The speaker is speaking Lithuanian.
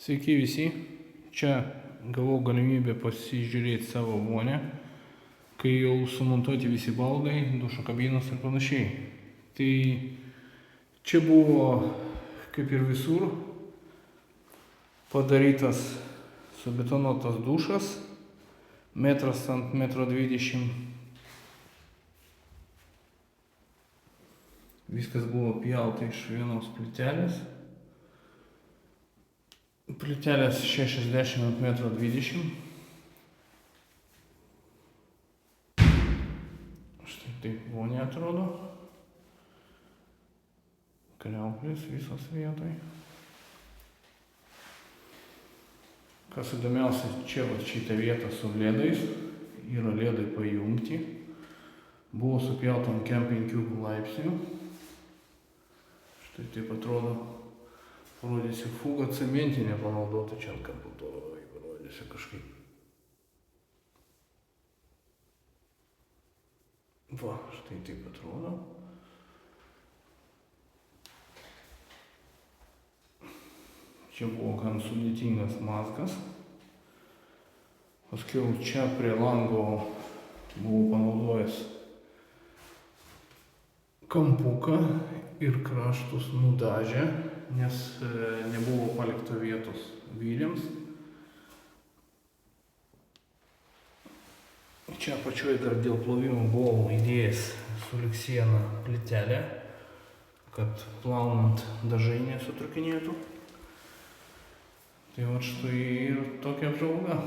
Sveiki visi, čia gavau galimybę pasižiūrėti savo vonią, kai jau sumontuoti visi baldai, dušo kabinos ir panašiai. Tai čia buvo, kaip ir visur, padarytas subetonuotas dušas, metras ant 1,20 m. Viskas buvo pjauta iš vienos plytelės. Plytelės 60 ant 1,20 m. Štai taip vonia atrodo. Kriauklės visos vietoj. Kas įdomiausia, čia šitą vietą su ledais. Yra ledai pajungti. Buvo supjauta ant 5 laipsnių. Štai taip atrodo. Parodysiu fugą cementinę panaudotą čia ant kaputo. Parodysiu kažkaip. Va, štai taip atrodo. Čia buvo gan sudėtingas mazgas. Paskiau čia prie lango buvau panaudojęs kampuką ir kraštus nudažę, nes nebuvo palikta vietos vyliams. Čia apačioje dar dėl plovimo buvau įdėjęs sulig siena plytelę, kad plaunant dažai nesutrukinėtų. Tai va štai ir tokia apžvalga.